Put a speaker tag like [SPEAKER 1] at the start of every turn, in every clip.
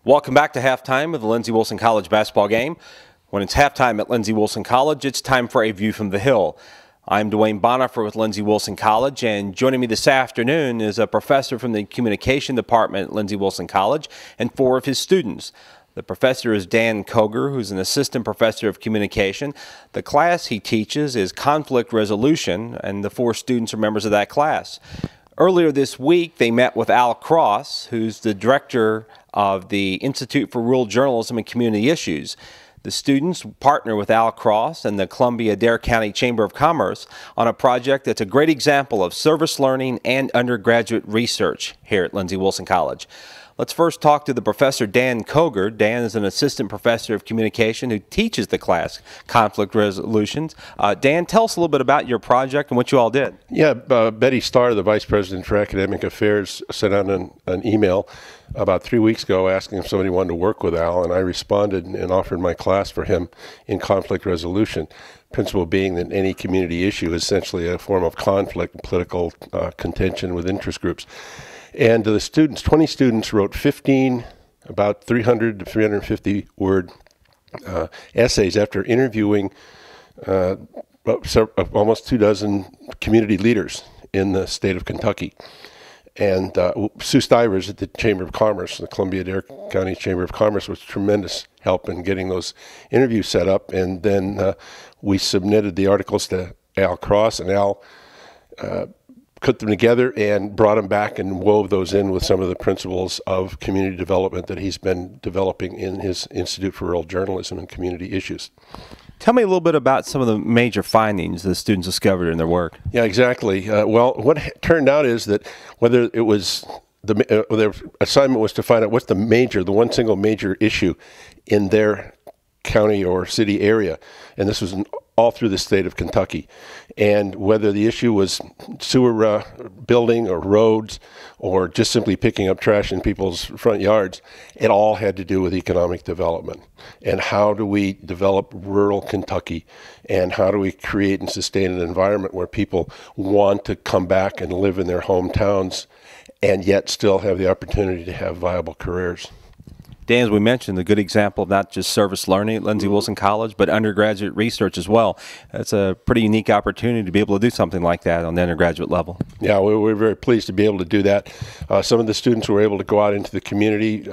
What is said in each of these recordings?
[SPEAKER 1] Welcome back to halftime of the Lindsey Wilson College basketball game. When it's halftime at Lindsey Wilson College, it's time for a view from the hill. I'm Dwayne Bonifer with Lindsey Wilson College, and joining me this afternoon is a professor from the communication department at Lindsey Wilson College and 4 of his students. The professor is Dan Koger, who's an assistant professor of communication. The class he teaches is conflict resolution, and the 4 students are members of that class. Earlier this week, they met with Al Cross, who's the director of the Institute for Rural Journalism and Community Issues. The students partner with Al Cross and the Columbia-Adair County Chamber of Commerce on a project that's a great example of service learning and undergraduate research here at Lindsey Wilson College. Let's first talk to the professor, Dan Koger. Dan is an assistant professor of communication who teaches the class conflict resolutions. Dan, tell us a little bit about your project and what you all did.
[SPEAKER 2] Yeah, Betty Starr, the Vice President for Academic Affairs, sent out an email about 3 weeks ago asking if somebody wanted to work with Al, and I responded and offered my class for him in conflict resolution. Principle being that any community issue is essentially a form of conflict and political contention with interest groups. And the students, 20 students, wrote 15, about 300 to 350 word essays after interviewing almost 24 community leaders in the state of Kentucky. And Sue Stivers at the Chamber of Commerce, the Columbia-Adair County Chamber of Commerce, was tremendous help in getting those interviews set up. And then we submitted the articles to Al Cross, and Al put them together and brought them back and wove those in with some of the principles of community development that he's been developing in his Institute for Rural Journalism and Community Issues.
[SPEAKER 1] Tell me a little bit about some of the major findings the students discovered in their work.
[SPEAKER 2] Yeah, exactly. Well, what turned out is that whether it was their assignment was to find out what's the one single major issue in their county or city area, and this was all through the state of Kentucky, and whether the issue was sewer building or roads or just simply picking up trash in people's front yards, it all had to do with economic development. And how do we develop rural Kentucky, and how do we create and sustain an environment where people want to come back and live in their hometowns and yet still have the opportunity to have viable careers.
[SPEAKER 1] Dan, as we mentioned, a good example of not just service learning at Lindsey Wilson College, but undergraduate research as well. That's a pretty unique opportunity to be able to do something like that on the undergraduate level.
[SPEAKER 2] Yeah, we're very pleased to be able to do that. Some of the students were able to go out into the community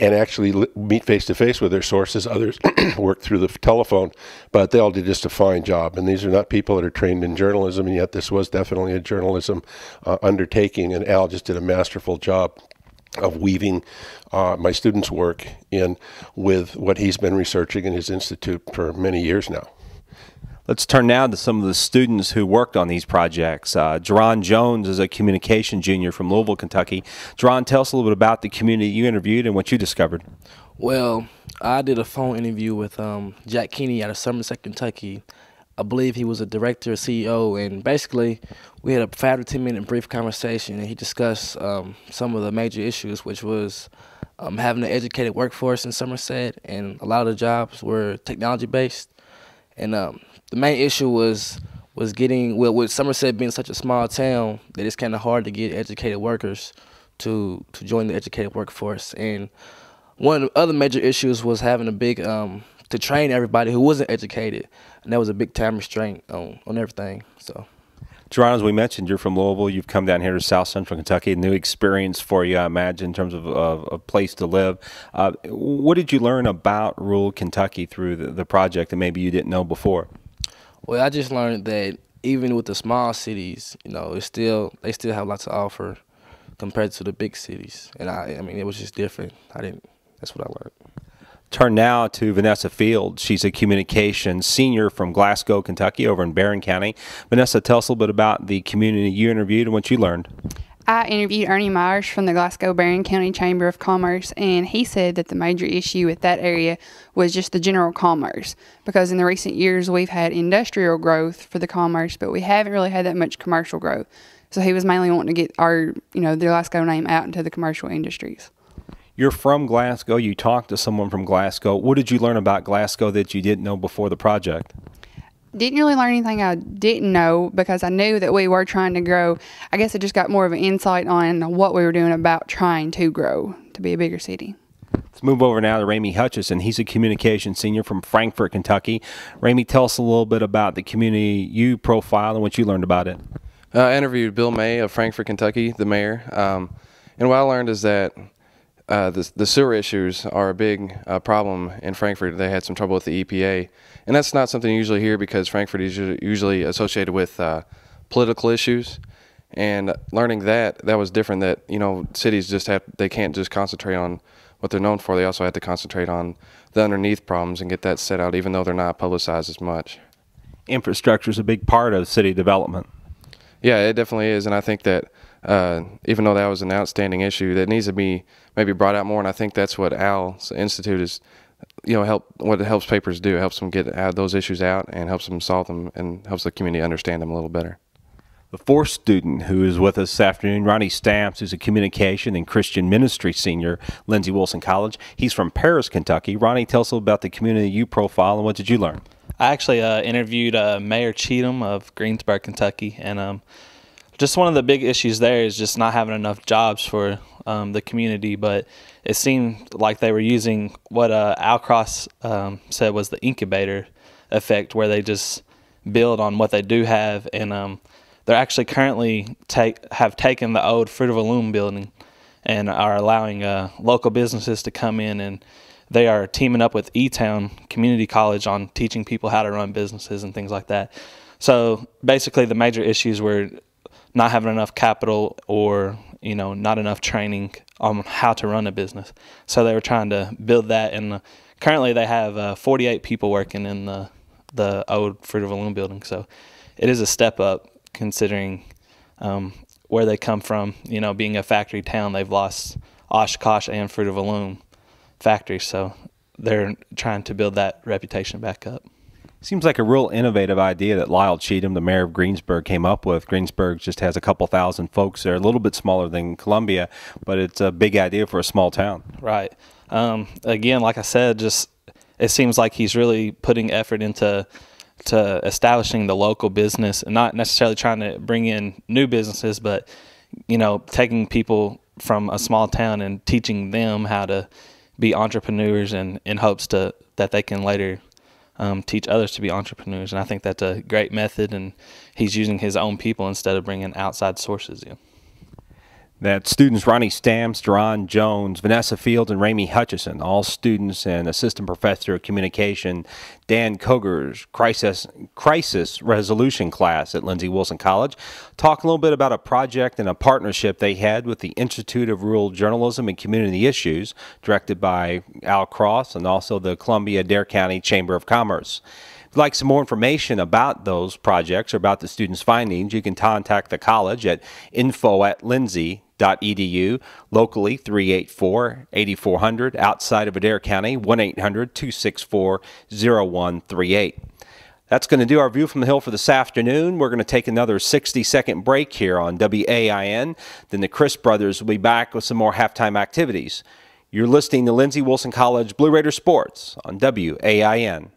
[SPEAKER 2] and actually meet face-to-face with their sources. Others work through the telephone, but they all did just a fine job. And these are not people that are trained in journalism, and yet this was definitely a journalism undertaking, and Al just did a masterful job of weaving my students' work in with what he's been researching in his institute for many years now.
[SPEAKER 1] Let's turn now to some of the students who worked on these projects. Jerron Jones is a communication junior from Louisville, Kentucky. Jerron, tell us a little bit about the community you interviewed and what you discovered.
[SPEAKER 3] Well, I did a phone interview with Jack Keeney out of Somerset, Kentucky. I believe he was a director, CEO, and basically we had a 5 to 10 minute brief conversation, and he discussed some of the major issues, which was having an educated workforce in Somerset, and a lot of the jobs were technology-based. And the main issue was getting, well, with Somerset being such a small town, that it's kind of hard to get educated workers to join the educated workforce. And one of the other major issues was having a big to train everybody who wasn't educated, and that was a big time restraint on everything. So,
[SPEAKER 1] Jerron, as we mentioned, you're from Louisville. You've come down here to South Central Kentucky, a new experience for you, I imagine, in terms of a place to live. What did you learn about rural Kentucky through the project that maybe you didn't know before?
[SPEAKER 3] Well, I just learned that even with the small cities, you know, they still have lots to offer compared to the big cities, and I mean, it was just different. That's what I learned.
[SPEAKER 1] Turn now to Vanessa Field. She's a communications senior from Glasgow, Kentucky, over in Barron County. Vanessa, tell us a little bit about the community you interviewed and what you learned.
[SPEAKER 4] I interviewed Ernie Myers from the Glasgow-Barron County Chamber of Commerce, and he said that the major issue with that area was just the general commerce, because in the recent years we've had industrial growth for the commerce, but we haven't really had that much commercial growth. So he was mainly wanting to get our, the Glasgow name out into the commercial industries.
[SPEAKER 1] You're from Glasgow. You talked to someone from Glasgow. What did you learn about Glasgow that you didn't know before the project?
[SPEAKER 4] Didn't really learn anything I didn't know because I knew that we were trying to grow. I guess I just got more of an insight on what we were doing about trying to grow to be a bigger city.
[SPEAKER 1] Let's move over now to Ramey Hutchison. He's a communication senior from Frankfort, Kentucky. Ramey, tell us a little bit about the community you profile and what you learned about it.
[SPEAKER 5] I interviewed Bill May of Frankfort, Kentucky, the mayor. And what I learned is that the sewer issues are a big problem in Frankfort. They had some trouble with the EPA. And that's not something you usually hear because Frankfort is usually associated with political issues. And learning that was different, that, you know, cities they can't just concentrate on what they're known for. They also have to concentrate on the underneath problems and get that set out, even though they're not publicized as much.
[SPEAKER 1] Infrastructure is a big part of city development.
[SPEAKER 5] Yeah, it definitely is. And I think that even though that was an outstanding issue, that needs to be maybe brought out more. And I think that's what AL's Institute is, you know, what it helps papers do. It helps them get those issues out and helps them solve them and helps the community understand them a little better.
[SPEAKER 1] The fourth student who is with us this afternoon, Ronnie Stamps, who's a communication and Christian ministry senior, Lindsey Wilson College. He's from Paris, Kentucky. Ronnie, tell us about the community you profile and what did you learn?
[SPEAKER 6] I actually interviewed Mayor Cheatham of Greensburg, Kentucky, and just one of the big issues there is just not having enough jobs for the community. But it seemed like they were using what Al Cross said was the incubator effect, where they just build on what they do have, and they're actually currently have taken the old Fruit of a Loom building and are allowing local businesses to come in, and they are teaming up with E-Town Community College on teaching people how to run businesses and things like that. So basically the major issues were not having enough capital or, you know, not enough training on how to run a business. So they were trying to build that, and currently they have 48 people working in the old Fruit of a Loom building. So it is a step up considering where they come from. You know, being a factory town, they've lost Oshkosh and Fruit of a Loom factories, so they're trying to build that reputation back up.
[SPEAKER 1] Seems like a real innovative idea that Lyle Cheatham, the mayor of Greensburg, came up with. Greensburg just has a couple thousand folks. They're a little bit smaller than Columbia, but it's a big idea for a small town.
[SPEAKER 6] Right. Again, like I said, just it seems like he's really putting effort into establishing the local business and not necessarily trying to bring in new businesses, but, you know, taking people from a small town and teaching them how to be entrepreneurs, and in hopes that they can later teach others to be entrepreneurs. And I think that's a great method, and he's using his own people instead of bringing outside sources in.
[SPEAKER 1] That students Ronnie Stamps, Deron Jones, Vanessa Field, and Ramey Hutchison, all students and assistant professor of communication, Dan Koger's crisis resolution class at Lindsey Wilson College, talk a little bit about a project and a partnership they had with the Institute of Rural Journalism and Community Issues, directed by Al Cross, and also the Columbia-Dare County Chamber of Commerce. If you'd like some more information about those projects or about the students' findings, you can contact the college at info@lindsey.edu, locally 384-8400, outside of Adair County 1-800-264-0138. That's going to do our View from the Hill for this afternoon. We're going to take another 60-second break here on WAIN. Then the Chris brothers will be back with some more halftime activities. You're listening to Lindsey Wilson College Blue Raider Sports on WAIN.